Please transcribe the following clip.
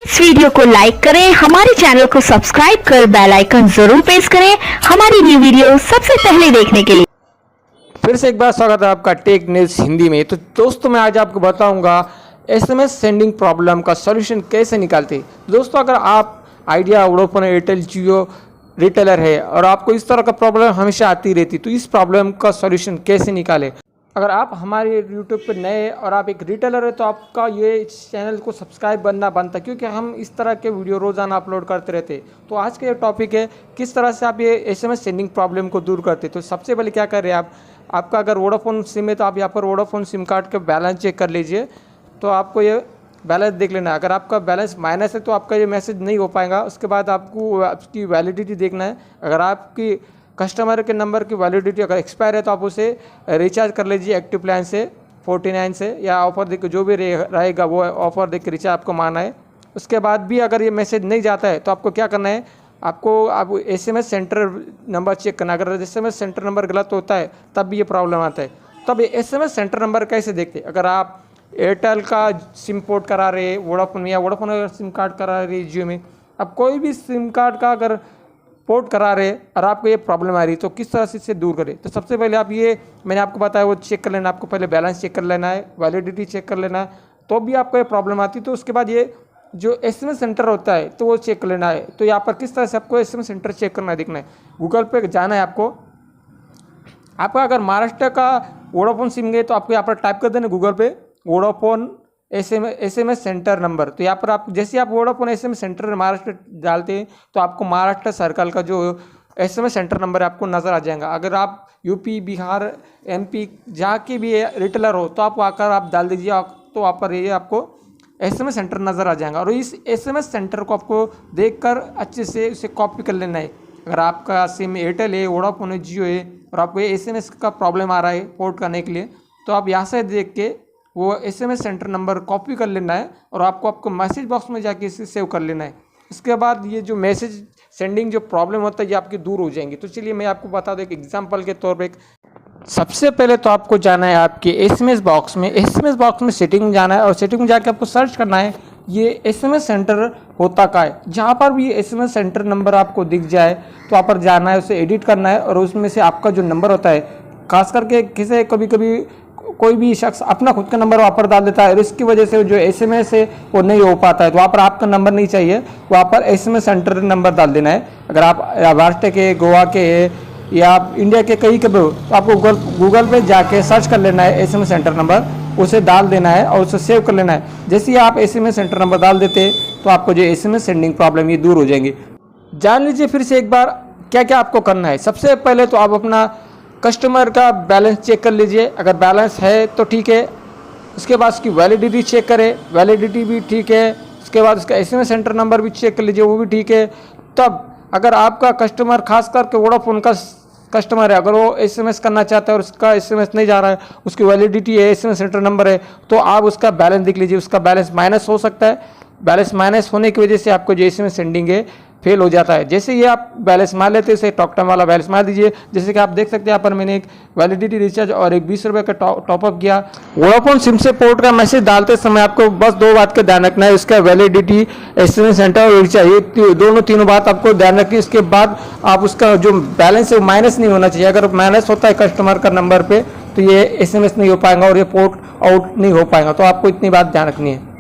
इस वीडियो को लाइक करें, हमारे चैनल को सब्सक्राइब कर बेल आइकन जरूर प्रेस करें हमारी न्यू वीडियो सबसे पहले देखने के लिए। फिर से एक बार स्वागत है आपका टेक न्यूज़ हिंदी में। तो दोस्तों मैं आज आपको बताऊंगा एसएमएस सेंडिंग प्रॉब्लम का सॉल्यूशन कैसे निकालते। दोस्तों अगर आप आइडिया, वोडाफोन, एयरटेल, जियो रिटेलर है और आपको इस तरह का प्रॉब्लम हमेशा आती रहती, तो इस प्रॉब्लम का सॉल्यूशन कैसे निकालें। अगर आप हमारे यूट्यूब पर नए और आप एक रिटेलर है तो आपका ये चैनल को सब्सक्राइब करना बनता, क्योंकि हम इस तरह के वीडियो रोज़ाना अपलोड करते रहते। तो आज का ये टॉपिक है किस तरह से आप ये एसएमएस सेंडिंग प्रॉब्लम को दूर करते। तो सबसे पहले क्या करें आपका अगर वोडाफोन सिम है तो आप यहाँ पर वोडाफोन सिम कार्ड का बैलेंस चेक कर लीजिए। तो आपको ये बैलेंस देख लेना है। अगर आपका बैलेंस माइनस है तो आपका ये मैसेज नहीं हो पाएगा। उसके बाद आपको आपकी वैलिडिटी देखना है। अगर आपकी कस्टमर के नंबर की वैलिडिटी अगर एक्सपायर है तो आप उसे रिचार्ज कर लीजिए एक्टिव प्लान से 49 से, या ऑफ़र देख जो भी रहेगा वो ऑफ़र देख के रिचार्ज आपको माना है। उसके बाद भी अगर ये मैसेज नहीं जाता है तो आपको क्या करना है, आपको एसएमएस सेंटर नंबर चेक करना। अगर एसएमएस सेंटर नंबर गलत होता है तब भी ये प्रॉब्लम आता है। तब ये एसएमएस सेंटर नंबर कैसे देखते, अगर आप एयरटेल का सिम पोर्ट करा रहे, वोडाफोन या वोडाफोन सिम कार्ड करा रहे, जियो में, अब कोई भी सिम कार्ड का अगर पोर्ट करा रहे और आपको ये प्रॉब्लम आ रही तो किस तरह से इससे दूर करें। तो सबसे पहले आप ये मैंने आपको बताया वो चेक कर लेना। आपको पहले बैलेंस चेक कर लेना है, वैलिडिटी चेक कर लेना है। तो भी आपको ये प्रॉब्लम आती तो उसके बाद ये जो एसएमएस सेंटर होता है तो वो चेक कर लेना है। तो यहाँ पर किस तरह से आपको एसएमएस सेंटर चेक करना है, देखना है। गूगल पे जाना है आपको। आपका अगर महाराष्ट्र का वोडाफोन सिम गए तो आपको यहाँ पर टाइप कर देना गूगल पे वोडाफोन एसएमएस सेंटर नंबर। तो यहाँ पर आप जैसे आप वोडाफोन एसएमएस सेंटर महाराष्ट्र डालते हैं तो आपको महाराष्ट्र सर्कल का जो एसएमएस सेंटर नंबर है आपको नज़र आ जाएगा। अगर आप यूपी, बिहार, एमपी जहाँ के भी रिटेलर हो तो आप आकर आप डाल दीजिए, तो वहाँ पर ये आपको एसएमएस सेंटर नज़र आ जाएगा। और इस एसएमएस सेंटर को आपको देखकर अच्छे से उसे कॉपी कर लेना है। अगर आपका सिम एयरटेल है, वोडाफोन है, जियो है और आपको ये एसएमएस का प्रॉब्लम आ रहा है पोर्ट करने के लिए, तो आप यहाँ से देख के वो एसएमएस सेंटर नंबर कॉपी कर लेना है और आपको मैसेज बॉक्स में जाके इसे सेव कर लेना है। इसके बाद ये जो मैसेज सेंडिंग जो प्रॉब्लम होता है ये आपकी दूर हो जाएंगी। तो चलिए मैं आपको बता दूं एक एग्जांपल के तौर पे। सबसे पहले तो आपको जाना है आपके एसएमएस बॉक्स में। एसएमएस बॉक्स में सेटिंग में जाना है और सेटिंग में जाके आपको सर्च करना है ये एसएमएस सेंटर होता का है। जहाँ पर भी एसएमएस सेंटर नंबर आपको दिख जाए तो वहाँ पर जाना है, उसे एडिट करना है और उसमें से आपका जो नंबर होता है, खास करके किसी कभी कभी कोई भी शख्स अपना खुद का नंबर वहाँ पर डाल देता है और इसकी वजह से जो एसएमएस है वो नहीं हो पाता है। तो वहाँ पर आपका नंबर नहीं चाहिए, वहाँ पर एसएमएस सेंटर नंबर डाल देना है। अगर आप महाराष्ट्र के, गोवा के या आप इंडिया के कहीं के भी हो तो आपको गूगल पे जाके सर्च कर लेना है एसएमएस सेंटर नंबर, उसे डाल देना है और उसे सेव कर लेना है। जैसे ही आप एसएमएस सेंटर नंबर डाल देते तो आपको जो एसएमएस सेंडिंग प्रॉब्लम ये दूर हो जाएंगी। जान लीजिए फिर से एक बार क्या क्या आपको करना है। सबसे पहले तो आप अपना कस्टमर का बैलेंस चेक कर लीजिए। अगर बैलेंस है तो ठीक है। उसके बाद उसकी वैलिडिटी चेक करें, वैलिडिटी भी ठीक है। उसके बाद उसका एसएमएस सेंटर नंबर भी चेक कर लीजिए, वो भी ठीक है। तब अगर आपका कस्टमर खास करके वोडाफोन का कस्टमर है, अगर वो एसएमएस करना चाहता है और उसका एसएमएस नहीं जा रहा है, उसकी वैलिडिटी है, एसएमएस सेंटर नंबर है, तो आप उसका बैलेंस देख लीजिए। उसका बैलेंस माइनस हो सकता है। बैलेंस माइनस होने की वजह से आपको जो एसएमएस सेंडिंग है फेल हो जाता है। जैसे ये आप बैलेंस मार लेते हैं उसे टॉक टाइम वाला बैलेंस मार दीजिए। जैसे कि आप देख सकते हैं यहाँ पर मैंने एक वैलिडिटी रिचार्ज और एक 20 रुपये का टॉपअप किया। वोडाफोन सिम से पोर्ट का मैसेज डालते समय आपको बस दो बात का ध्यान रखना है, उसका वैलिडिटी, एसएमएस सेंटर और रिचार्ज, ये तीनों बात आपको ध्यान रखनी है। इसके बाद आप उसका जो बैलेंस है वो माइनस नहीं होना चाहिए। अगर माइनस होता है कस्टमर का नंबर पर तो ये एसएमएस नहीं हो पाएगा और ये पोर्ट आउट नहीं हो पाएगा। तो आपको इतनी बात ध्यान रखनी है।